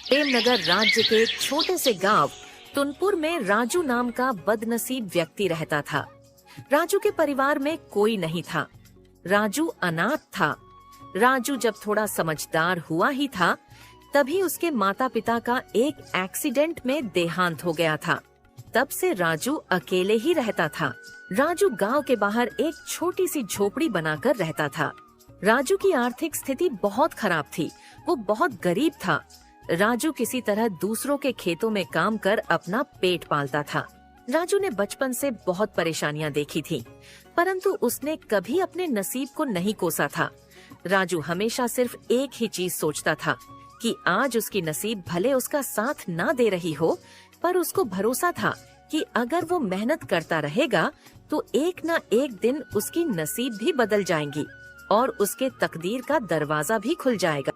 प्रेमनगर राज्य के एक छोटे से गांव तुनपुर में राजू नाम का बदनसीब व्यक्ति रहता था। राजू के परिवार में कोई नहीं था। राजू अनाथ था। राजू जब थोड़ा समझदार हुआ ही था, तभी उसके माता पिता का एक एक्सीडेंट में देहांत हो गया था। तब से राजू अकेले ही रहता था। राजू गांव के बाहर एक छोटी सी झोपड़ी बनाकर रहता था। राजू की आर्थिक स्थिति बहुत खराब थी। वो बहुत गरीब था। राजू किसी तरह दूसरों के खेतों में काम कर अपना पेट पालता था। राजू ने बचपन से बहुत परेशानियां देखी थी, परंतु उसने कभी अपने नसीब को नहीं कोसा था। राजू हमेशा सिर्फ एक ही चीज सोचता था कि आज उसकी नसीब भले उसका साथ ना दे रही हो, पर उसको भरोसा था कि अगर वो मेहनत करता रहेगा तो एक न एक दिन उसकी नसीब भी बदल जाएंगी और उसके तकदीर का दरवाजा भी खुल जाएगा।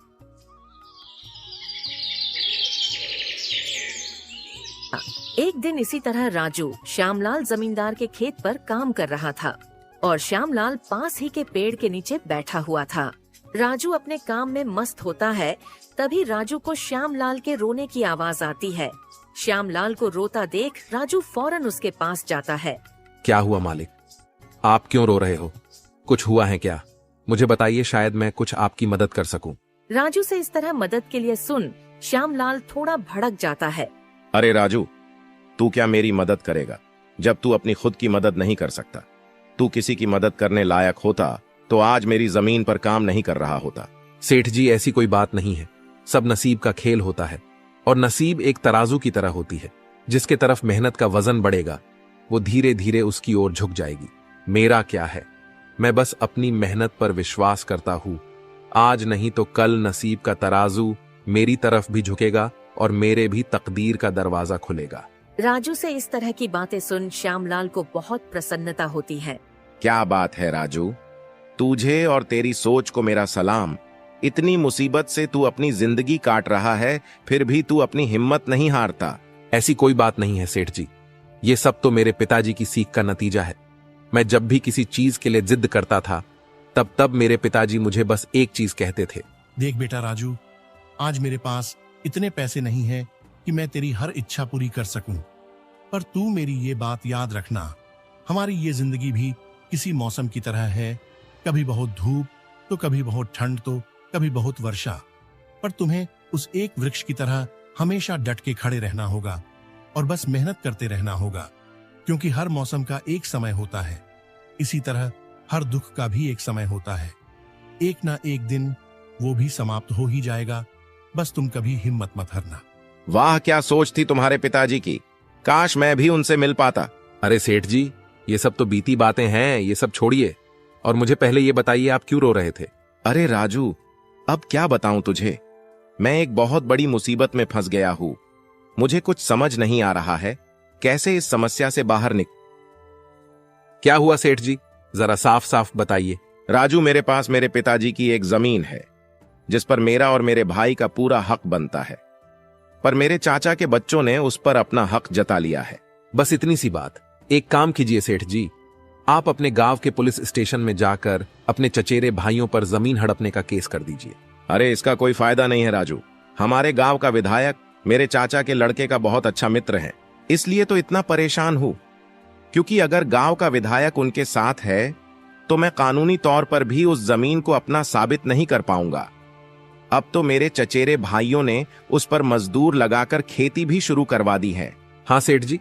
एक दिन इसी तरह राजू श्यामलाल जमींदार के खेत पर काम कर रहा था और श्यामलाल पास ही के पेड़ के नीचे बैठा हुआ था। राजू अपने काम में मस्त होता है, तभी राजू को श्यामलाल के रोने की आवाज आती है। श्यामलाल को रोता देख राजू फौरन उसके पास जाता है। क्या हुआ मालिक? आप क्यों रो रहे हो? कुछ हुआ है क्या? मुझे बताइए, शायद मैं कुछ आपकी मदद कर सकूं। राजू से इस तरह मदद के लिए सुन श्यामलाल थोड़ा भड़क जाता है। अरे राजू, तू क्या मेरी मदद करेगा जब तू अपनी खुद की मदद नहीं कर सकता? तू किसी की मदद करने लायक होता तो आज मेरी जमीन पर काम नहीं कर रहा होता। सेठ जी, ऐसी कोई बात नहीं है। सब नसीब का खेल होता है और नसीब एक तराजू की तरह होती है। जिसके तरफ मेहनत का वजन बढ़ेगा वो धीरे धीरे उसकी ओर झुक जाएगी। मेरा क्या है, मैं बस अपनी मेहनत पर विश्वास करता हूँ। आज नहीं तो कल नसीब का तराजू मेरी तरफ भी झुकेगा और मेरे भी तकदीर का दरवाजा खुलेगा। राजू से इस तरह की बातें सुन श्यामलाल को बहुत प्रसन्नता होती है। क्या बात है राजू, तुझे और तेरी सोच को मेरा सलाम। इतनी मुसीबत से तू अपनी जिंदगी काट रहा है, फिर भी तू अपनी हिम्मत नहीं हारता। ऐसी कोई बात नहीं है सेठ जी, ये सब तो मेरे पिताजी की सीख का नतीजा है। मैं जब भी किसी चीज के लिए जिद करता था तब मेरे पिताजी मुझे बस एक चीज कहते थे। देख बेटा राजू, आज मेरे पास इतने पैसे नहीं है कि मैं तेरी हर इच्छा पूरी कर सकूं, पर तू मेरी ये बात याद रखना, हमारी ये जिंदगी भी किसी मौसम की तरह है। कभी बहुत धूप तो कभी बहुत ठंड तो कभी बहुत वर्षा, पर तुम्हें उस एक वृक्ष की तरह हमेशा डट के खड़े रहना होगा और बस मेहनत करते रहना होगा, क्योंकि हर मौसम का एक समय होता है। इसी तरह हर दुख का भी एक समय होता है। एक ना एक दिन वो भी समाप्त हो ही जाएगा। बस तुम कभी हिम्मत मत हारना। वाह, क्या सोच थी तुम्हारे पिताजी की। काश मैं भी उनसे मिल पाता। अरे सेठ जी, ये सब तो बीती बातें हैं, ये सब छोड़िए और मुझे पहले ये बताइए, आप क्यों रो रहे थे? अरे राजू, अब क्या बताऊं तुझे। मैं एक बहुत बड़ी मुसीबत में फंस गया हूं। मुझे कुछ समझ नहीं आ रहा है कैसे इस समस्या से बाहर क्या हुआ सेठ जी, जरा साफ साफ बताइए। राजू, मेरे पास मेरे पिताजी की एक जमीन है जिस पर मेरा और मेरे भाई का पूरा हक बनता है, पर मेरे चाचा के बच्चों ने उस पर अपना हक जता लिया है। बस इतनी सी बात। एक काम कीजिए सेठ जी, आप अपने गांव के पुलिस स्टेशन में जाकर अपने चचेरे भाइयों पर जमीन हड़पने का केस कर दीजिए। अरे इसका कोई फायदा नहीं है राजू। हमारे गांव का विधायक मेरे चाचा के लड़के का बहुत अच्छा मित्र है, इसलिए तो इतना परेशान हूं। क्योंकि अगर गांव का विधायक उनके साथ है तो मैं कानूनी तौर पर भी उस जमीन को अपना साबित नहीं कर पाऊंगा। अब तो मेरे चचेरे भाइयों ने उस पर मजदूर लगाकर खेती भी शुरू करवा दी है। हाँ सेठ जी,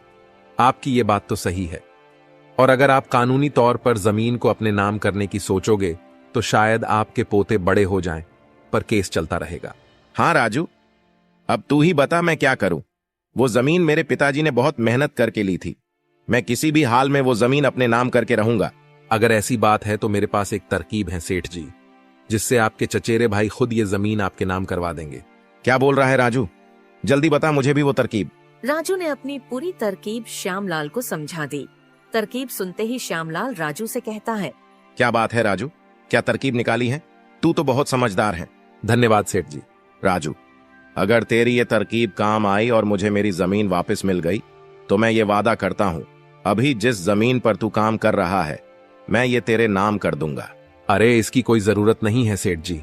आपकी ये बात तो सही है, और अगर आप कानूनी तौर पर जमीन को अपने नाम करने की सोचोगे तो शायद आपके पोते बड़े हो जाएं, पर केस चलता रहेगा। हाँ राजू, अब तू ही बता मैं क्या करूं। वो जमीन मेरे पिताजी ने बहुत मेहनत करके ली थी। मैं किसी भी हाल में वो जमीन अपने नाम करके रहूंगा। अगर ऐसी बात है तो मेरे पास एक तरकीब है सेठ जी, जिससे आपके चचेरे भाई खुद ये जमीन आपके नाम करवा देंगे। क्या बोल रहा है राजू? जल्दी बता मुझे भी वो तरकीब। राजू ने अपनी पूरी तरकीब श्यामलाल को समझा दी। तरकीब सुनते ही श्यामलाल राजू से कहता है, क्या बात है राजू, क्या तरकीब निकाली है? तू तो बहुत समझदार है। धन्यवाद सेठ जी। राजू, अगर तेरी ये तरकीब काम आई और मुझे मेरी जमीन वापस मिल गई तो मैं ये वादा करता हूं, अभी जिस जमीन पर तू काम कर रहा है मैं ये तेरे नाम कर दूंगा। अरे इसकी कोई जरूरत नहीं है सेठ जी,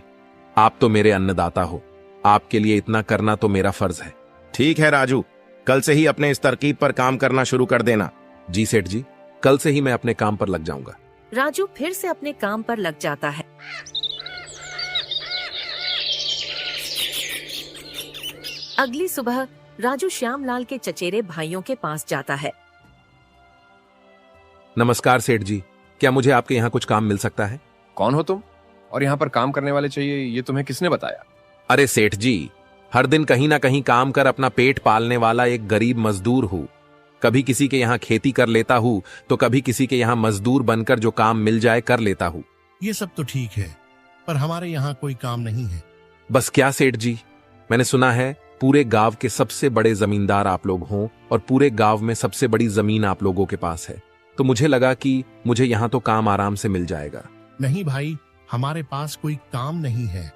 आप तो मेरे अन्नदाता हो, आपके लिए इतना करना तो मेरा फर्ज है। ठीक है राजू, कल से ही अपने इस तरकीब पर काम करना शुरू कर देना। जी सेठ जी, कल से ही मैं अपने काम पर लग जाऊंगा। राजू फिर से अपने काम पर लग जाता है। अगली सुबह राजू श्यामलाल के चचेरे भाइयों के पास जाता है। नमस्कार सेठ जी, क्या मुझे आपके यहाँ कुछ काम मिल सकता है? कौन हो तुम और यहाँ पर काम करने वाले चाहिए, ये तुम्हें किसने बताया? अरे सेठ जी, हर दिन कहीं ना कहीं काम कर अपना पेट पालने वाला एक गरीब मजदूर हूँ। कभी किसी के यहाँ खेती कर लेता हूँ तो कभी किसी के यहाँ मजदूर बनकर जो काम मिल जाए कर लेता हूँ। ये सब तो ठीक है, पर हमारे यहाँ कोई काम नहीं है। बस क्या सेठ जी, मैंने सुना है पूरे गांव के सबसे बड़े जमींदार आप लोग हों और पूरे गांव में सबसे बड़ी जमीन आप लोगों के पास है, तो मुझे लगा कि मुझे यहाँ तो काम आराम से मिल जाएगा। नहीं भाई, हमारे पास कोई काम नहीं है।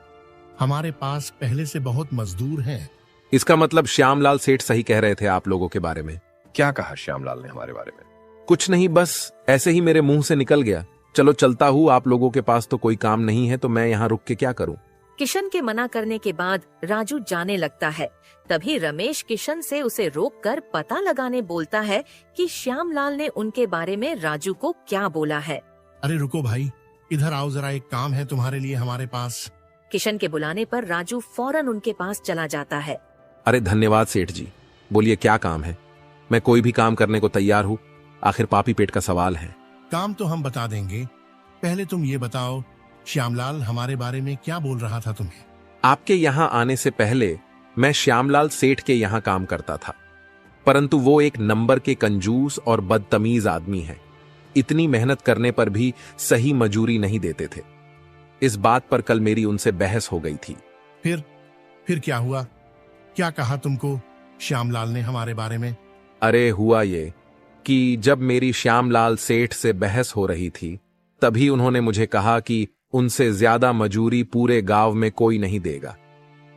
हमारे पास पहले से बहुत मजदूर हैं। इसका मतलब श्यामलाल सेठ सही कह रहे थे आप लोगों के बारे में। क्या कहा श्यामलाल ने हमारे बारे में? कुछ नहीं, बस ऐसे ही मेरे मुंह से निकल गया। चलो चलता हूँ, आप लोगों के पास तो कोई काम नहीं है तो मैं यहाँ रुक के क्या करूँ। किशन के मना करने के बाद राजू जाने लगता है। तभी रमेश किशन से उसे रोककर पता लगाने बोलता है कि श्यामलाल ने उनके बारे में राजू को क्या बोला है। अरे रुको भाई, इधर आओ जरा, एक काम है तुम्हारे लिए हमारे पास। किशन के बुलाने पर राजू फौरन उनके पास चला जाता है। अरे धन्यवाद सेठ जी, बोलिए क्या काम है? मैं कोई भी काम करने को तैयार हूँ, आखिर पापी पेट का सवाल है। काम तो हम बता देंगे, पहले तुम ये बताओ श्यामलाल हमारे बारे में क्या बोल रहा था तुम्हें? आपके यहाँ आने से पहले मैं श्यामलाल सेठ के यहाँ काम करता था, परंतु वो एक नंबर के कंजूस और बदतमीज आदमी है। इतनी मेहनत करने पर भी सही मजूरी नहीं देते थे। इस बात पर कल मेरी उनसे बहस हो गई थी। फिर क्या हुआ? क्या कहा तुमको श्यामलाल ने हमारे बारे में? अरे हुआ ये कि जब मेरी श्यामलाल सेठ से बहस हो रही थी तभी उन्होंने मुझे कहा कि उनसे ज्यादा मजूरी पूरे गांव में कोई नहीं देगा।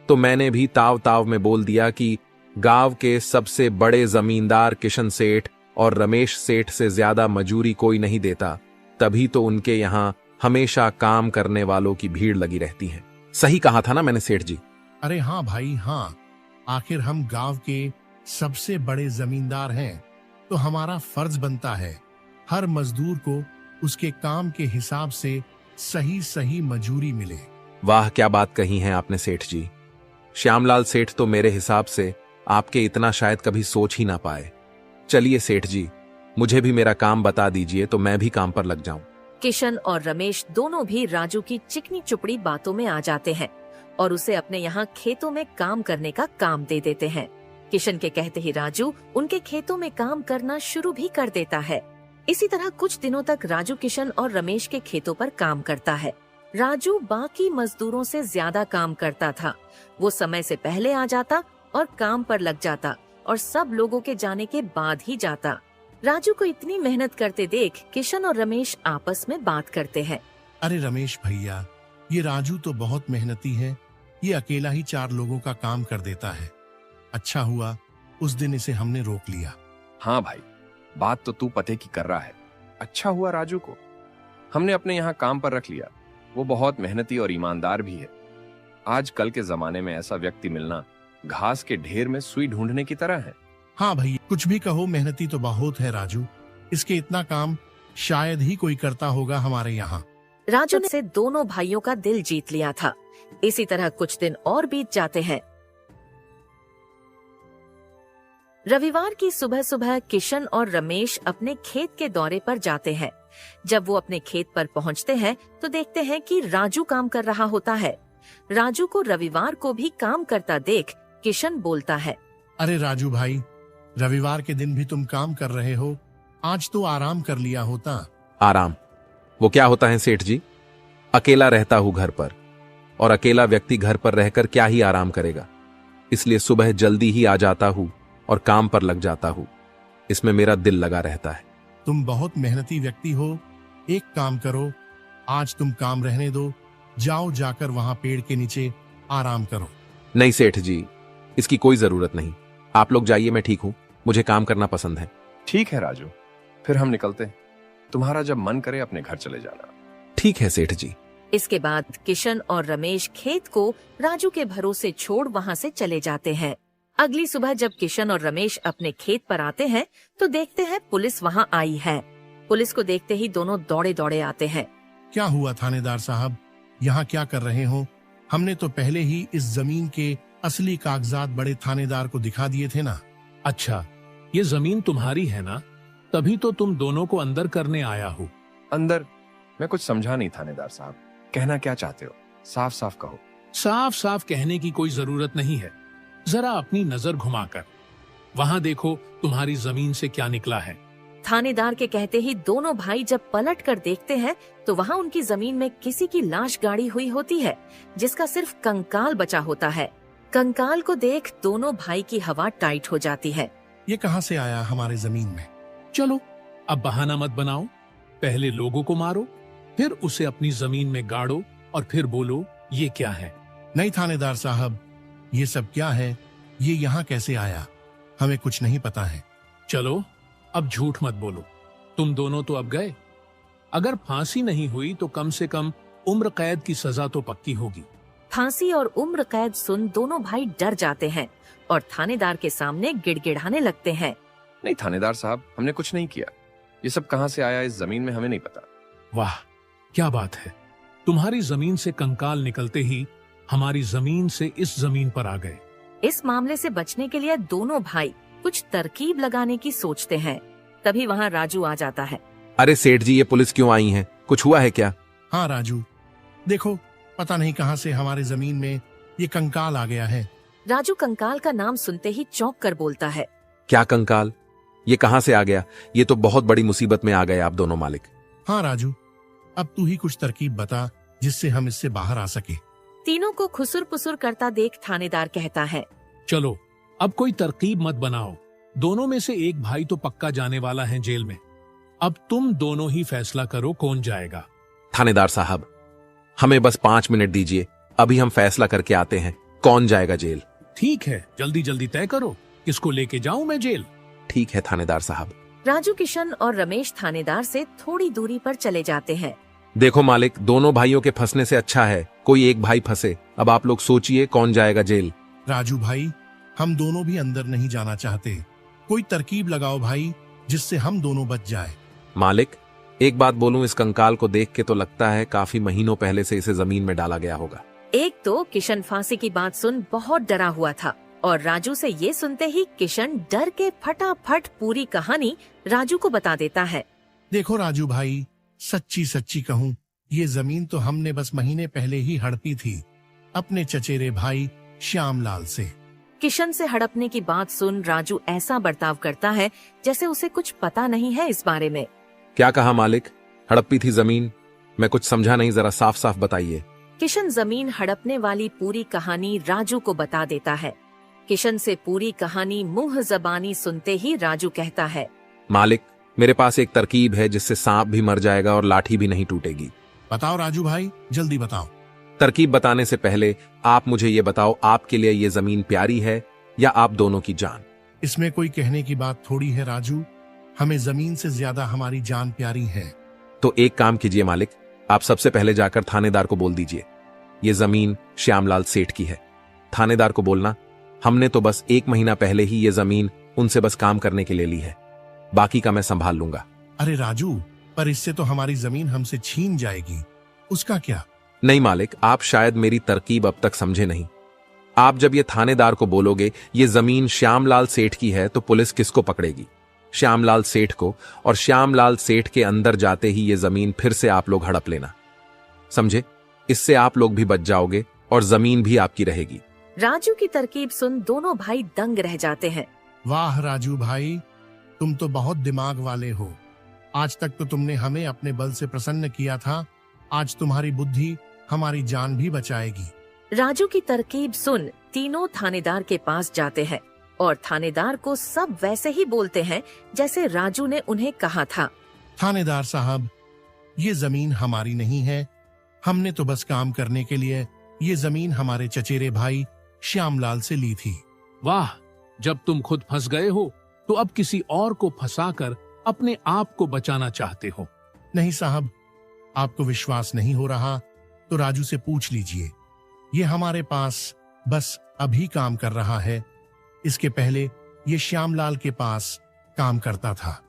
तो मैंने भी ताव ताव में बोल दिया कि गांव के सबसे बड़े जमींदार किशन सेठ और रमेश सेठ से ज्यादा मजूरी कोई नहीं देता, तभी तो उनके यहाँ हमेशा काम करने वालों की भीड़ लगी रहती है। सही कहा था ना मैंने सेठ जी? अरे हाँ भाई हाँ, आखिर हम गांव के सबसे बड़े जमींदार हैं, तो हमारा फर्ज बनता है हर मजदूर को उसके काम के हिसाब से सही सही मजूरी मिले। वाह क्या बात कही है आपने सेठ जी। श्यामलाल सेठ तो मेरे हिसाब से आपके इतना शायद कभी सोच ही ना पाए। चलिए सेठ जी, मुझे भी मेरा काम बता दीजिए तो मैं भी काम पर लग जाऊं। किशन और रमेश दोनों भी राजू की चिकनी चुपड़ी बातों में आ जाते हैं और उसे अपने यहाँ खेतों में काम करने का काम दे देते हैं। किशन के कहते ही राजू उनके खेतों में काम करना शुरू भी कर देता है। इसी तरह कुछ दिनों तक राजू किशन और रमेश के खेतों पर काम करता है। राजू बाकी मजदूरों से ज्यादा काम करता था। वो समय से पहले आ जाता और काम पर लग जाता और सब लोगों के जाने के बाद ही जाता। राजू को इतनी मेहनत करते देख किशन और रमेश आपस में बात करते हैं। अरे रमेश भैया, ये राजू तो बहुत मेहनती है, ये अकेला ही 4 लोगों का काम कर देता है। अच्छा हुआ उस दिन इसे हमने रोक लिया। हाँ भाई, बात तो तू पते की कर रहा है। अच्छा हुआ राजू को हमने अपने यहाँ काम पर रख लिया। वो बहुत मेहनती और ईमानदार भी है। आजकल के जमाने में ऐसा व्यक्ति मिलना घास के ढेर में सुई ढूंढने की तरह है। हाँ भैया, कुछ भी कहो, मेहनती तो बहुत है राजू। इसके इतना काम शायद ही कोई करता होगा हमारे यहाँ। राजू ने से दोनों भाइयों का दिल जीत लिया था। इसी तरह कुछ दिन और बीत जाते हैं। रविवार की सुबह सुबह किशन और रमेश अपने खेत के दौरे पर जाते हैं। जब वो अपने खेत पर पहुंचते हैं तो देखते हैं कि राजू काम कर रहा होता है। राजू को रविवार को भी काम करता देख किशन बोलता है, अरे राजू भाई, रविवार के दिन भी तुम काम कर रहे हो, आज तो आराम कर लिया होता। आराम? वो क्या होता है सेठ जी? अकेला रहता हूँ घर पर, और अकेला व्यक्ति घर पर रहकर क्या ही आराम करेगा। इसलिए सुबह जल्दी ही आ जाता हूँ और काम पर लग जाता हूँ। इसमें मेरा दिल लगा रहता है। तुम बहुत मेहनती व्यक्ति हो। एक काम करो, आज तुम काम रहने दो, जाओ जाकर वहाँ पेड़ के नीचे आराम करो। नहीं सेठ जी, इसकी कोई जरूरत नहीं। आप लोग जाइए, मैं ठीक हूँ, मुझे काम करना पसंद है। ठीक है राजू, फिर हम निकलते हैं। तुम्हारा जब मन करे अपने घर चले जाना। ठीक है सेठ जी। इसके बाद किशन और रमेश खेत को राजू के भरोसे छोड़ वहाँ से चले जाते हैं। अगली सुबह जब किशन और रमेश अपने खेत पर आते हैं तो देखते हैं पुलिस वहाँ आई है। पुलिस को देखते ही दोनों दौड़े दौड़े आते हैं। क्या हुआ थानेदार साहब, यहाँ क्या कर रहे हो? हमने तो पहले ही इस जमीन के असली कागजात बड़े थानेदार को दिखा दिए थे ना। अच्छा, ये जमीन तुम्हारी है ना? तभी तो तुम दोनों को अंदर करने आया हूँ। अंदर? मैं कुछ समझा नहीं थानेदार साहब, कहना क्या चाहते हो? साफ साफ कहो। साफ साफ कहने की कोई जरूरत नहीं है। जरा अपनी नजर घुमाकर वहाँ देखो तुम्हारी जमीन से क्या निकला है। थानेदार के कहते ही दोनों भाई जब पलट कर देखते हैं तो वहाँ उनकी जमीन में किसी की लाश गाड़ी हुई होती है, जिसका सिर्फ कंकाल बचा होता है। कंकाल को देख दोनों भाई की हवा टाइट हो जाती है। ये कहाँ से आया हमारे जमीन में? चलो अब बहाना मत बनाओ। पहले लोगों को मारो, फिर उसे अपनी जमीन में गाड़ो और फिर बोलो ये क्या है। नहीं थानेदार साहब, ये सब क्या है? ये यहाँ कैसे आया? हमें कुछ नहीं पता है। चलो अब झूठ मत बोलो। तुम दोनों तो अब गए। अगर फांसी नहीं हुई तो कम से कम उम्र कैद की सजा तो पक्की होगी। फांसी और उम्र कैद सुन दोनों भाई डर जाते हैं और थानेदार के सामने गिड़गिड़ाने लगते हैं। नहीं थानेदार साहब, हमने कुछ नहीं किया। ये सब कहाँ से आया इस जमीन में हमें नहीं पता। वाह क्या बात है, तुम्हारी जमीन से कंकाल निकलते ही हमारी जमीन से इस जमीन पर आ गए। इस मामले से बचने के लिए दोनों भाई कुछ तरकीब लगाने की सोचते हैं। तभी वहाँ राजू आ जाता है। अरे सेठ जी, ये पुलिस क्यों आई है? कुछ हुआ है क्या? हाँ राजू, देखो पता नहीं कहाँ से हमारे जमीन में ये कंकाल आ गया है। राजू कंकाल का नाम सुनते ही चौंक कर बोलता है। क्या कंकाल? ये कहाँ से आ गया? ये तो बहुत बड़ी मुसीबत में आ गए आप दोनों मालिक। हाँ राजू, अब तू ही कुछ तरकीब बता जिससे हम इससे बाहर आ सके। तीनों को खुसुर पुसुर करता देख थानेदार कहता है। चलो अब कोई तरकीब मत बनाओ। दोनों में से एक भाई तो पक्का जाने वाला है जेल में। अब तुम दोनों ही फैसला करो कौन जाएगा। थानेदार साहब, हमें बस 5 मिनट दीजिए, अभी हम फैसला करके आते हैं कौन जाएगा जेल। ठीक है, जल्दी जल्दी तय करो किसको लेके जाऊं मैं जेल। ठीक है थानेदार साहब। राजू, किशन और रमेश थानेदार से थोड़ी दूरी पर चले जाते हैं। देखो मालिक, दोनों भाइयों के फंसने से अच्छा है कोई एक भाई फंसे। अब आप लोग सोचिए कौन जाएगा जेल। राजू भाई, हम दोनों भी अंदर नहीं जाना चाहते। कोई तरकीब लगाओ भाई जिससे हम दोनों बच जाए। मालिक एक बात बोलूं, इस कंकाल को देख के तो लगता है काफी महीनों पहले से इसे जमीन में डाला गया होगा। एक तो किशन फांसी की बात सुन बहुत डरा हुआ था और राजू से ये सुनते ही किशन डर के फटाफट पूरी कहानी राजू को बता देता है। देखो राजू भाई, सच्ची सच्ची कहूँ, ये जमीन तो हमने बस महीने पहले ही हड़पी थी अपने चचेरे भाई श्यामलाल से। किशन से हड़पने की बात सुन राजू ऐसा बर्ताव करता है जैसे उसे कुछ पता नहीं है इस बारे में। क्या कहा मालिक? हड़प्पी थी जमीन? मैं कुछ समझा नहीं, जरा साफ साफ बताइए। किशन जमीन हड़पने वाली पूरी कहानी राजू को बता देता है। किशन से पूरी कहानी मुंह जबानी सुनते ही राजू कहता है। मालिक मेरे पास एक तरकीब है जिससे सांप भी मर जाएगा और लाठी भी नहीं टूटेगी। बताओ राजू भाई, जल्दी बताओ। तरकीब बताने से पहले आप मुझे ये बताओ, आपके लिए ये जमीन प्यारी है या आप दोनों की जान? इसमें कोई कहने की बात थोड़ी है राजू, हमें जमीन से ज्यादा हमारी जान प्यारी है। तो एक काम कीजिए मालिक, आप सबसे पहले जाकर थानेदार को बोल दीजिए ये जमीन श्यामलाल सेठ की है। थानेदार को बोलना हमने तो बस 1 महीना पहले ही ये जमीन उनसे बस काम करने के लिए ली है, बाकी का मैं संभाल लूंगा। अरे राजू, पर इससे तो हमारी जमीन हमसे छीन जाएगी, उसका क्या? नहीं मालिक, आप शायद मेरी तरकीब अब तक समझे नहीं। आप जब ये थानेदार को बोलोगे ये जमीन श्यामलाल सेठ की है तो पुलिस किसको पकड़ेगी? श्यामलाल सेठ को। और श्यामलाल सेठ के अंदर जाते ही ये जमीन फिर से आप लोग हड़प लेना, समझे? इससे आप लोग भी बच जाओगे और जमीन भी आपकी रहेगी। राजू की तरकीब सुन दोनों भाई दंग रह जाते हैं। वाह राजू भाई, तुम तो बहुत दिमाग वाले हो। आज तक तो तुमने हमें अपने बल से प्रसन्न किया था, आज तुम्हारी बुद्धि हमारी जान भी बचाएगी। राजू की तरकीब सुन तीनों थानेदार के पास जाते हैं और थानेदार को सब वैसे ही बोलते हैं जैसे राजू ने उन्हें कहा था। थानेदार साहब, ये जमीन हमारी नहीं है, हमने तो बस काम करने के लिए ये जमीन हमारे चचेरे भाई श्यामलाल से ली थी। वाह, जब तुम खुद फंस गए हो तो अब किसी और को फंसाकर अपने आप को बचाना चाहते हो। नहीं साहब, आपको विश्वास नहीं हो रहा तो राजू से पूछ लीजिए। ये हमारे पास बस अभी काम कर रहा है। इसके पहले ये श्यामलाल के पास काम करता था।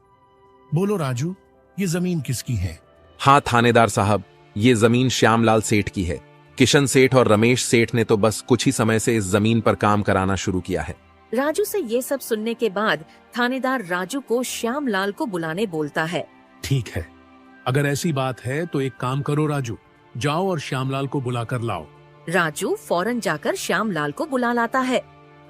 बोलो राजू, ये जमीन किसकी है? हाँ थानेदार साहब, ये जमीन श्यामलाल सेठ की है। किशन सेठ और रमेश सेठ ने तो बस कुछ ही समय से इस जमीन पर काम कराना शुरू किया है। राजू से ये सब सुनने के बाद थानेदार राजू को श्यामलाल को बुलाने बोलता है। ठीक है, अगर ऐसी बात है तो एक काम करो राजू, जाओ और श्यामलाल को बुला कर लाओ। राजू फौरन जाकर श्यामलाल को बुला लाता है,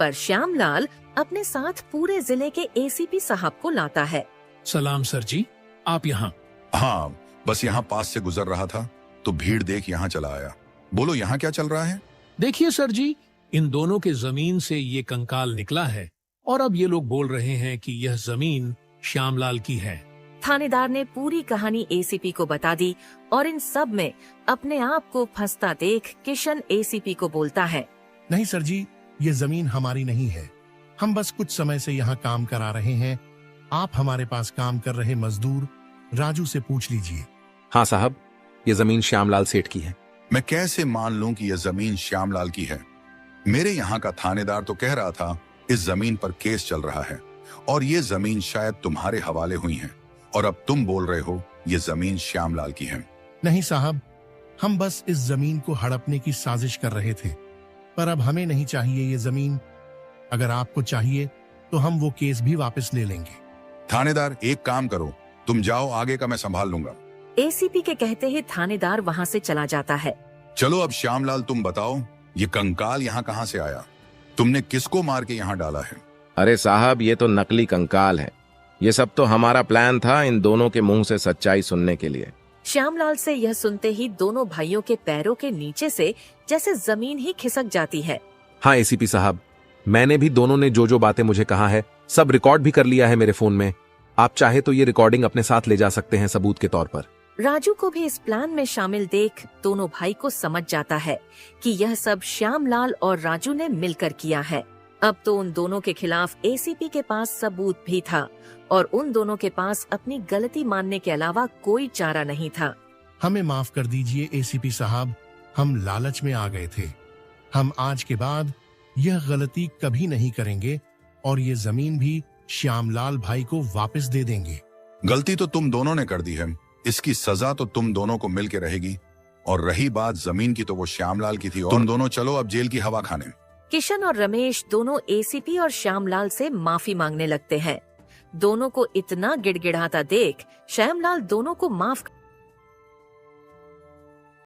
पर श्यामलाल अपने साथ पूरे जिले के एसीपी साहब को लाता है। सलाम सर जी, आप यहाँ? हाँ, बस यहाँ पास से गुजर रहा था तो भीड़ देख यहाँ चला आया। बोलो यहाँ क्या चल रहा है? देखिए सर जी, इन दोनों के जमीन से ये कंकाल निकला है और अब ये लोग बोल रहे हैं कि यह जमीन श्यामलाल की है। थानेदार ने पूरी कहानी एसीपी को बता दी और इन सब में अपने आप को फंसता देख किशन एसीपी को बोलता है। नहीं सर जी, ये जमीन हमारी नहीं है। हम बस कुछ समय से यहाँ काम करा रहे हैं। आप हमारे पास काम कर रहे मजदूर राजू से पूछ लीजिए। हाँ साहब, ये जमीन श्यामलाल सेठ की है। मैं कैसे मान लूं कि यह जमीन श्यामलाल की है? मेरे यहाँ का थानेदार तो कह रहा था इस जमीन पर केस चल रहा है और ये जमीन शायद तुम्हारे हवाले हुई है, और अब तुम बोल रहे हो ये जमीन श्यामलाल की है। नहीं साहब, हम बस इस जमीन को हड़पने की साजिश कर रहे थे, पर अब हमें नहीं चाहिए ये जमीन। अगर आपको चाहिए तो हम वो केस भी वापस ले लेंगे। थानेदार, एक काम करो, तुम जाओ, आगे का मैं संभाल लूंगा। एसीपी के कहते ही थानेदार वहाँ से चला जाता है। चलो अब श्यामलाल, तुम बताओ ये कंकाल यहाँ कहाँ से आया? तुमने किसको मार के यहाँ डाला है? अरे साहब, ये तो नकली कंकाल है। ये सब तो हमारा प्लान था इन दोनों के मुंह से सच्चाई सुनने के लिए। श्यामलाल से यह सुनते ही दोनों भाइयों के पैरों के नीचे से जैसे जमीन ही खिसक जाती है। हाँ एसीपी साहब, मैंने भी दोनों ने जो जो बातें मुझे कहा है सब रिकॉर्ड भी कर लिया है मेरे फोन में। आप चाहे तो ये रिकॉर्डिंग अपने साथ ले जा सकते हैं सबूत के तौर पर। राजू को भी इस प्लान में शामिल देख दोनों भाई को समझ जाता है कि यह सब श्यामलाल और राजू ने मिलकर किया है। अब तो उन दोनों के खिलाफ एसीपी के पास सबूत भी था और उन दोनों के पास अपनी गलती मानने के अलावा कोई चारा नहीं था। हमें माफ कर दीजिए एसीपी साहब, हम लालच में आ गए थे। हम आज के बाद यह गलती कभी नहीं करेंगे और ये जमीन भी श्यामलाल भाई को वापस दे देंगे। गलती तो तुम दोनों ने कर दी है, इसकी सजा तो तुम दोनों को मिलके रहेगी। और रही बात जमीन की, तो वो श्यामलाल की थी। और तुम दोनों चलो अब जेल की हवा खाने। किशन और रमेश दोनों एसीपी और श्यामलाल से माफी मांगने लगते हैं। दोनों को इतना गिड़गिड़ाता देख श्यामलाल दोनों को माफ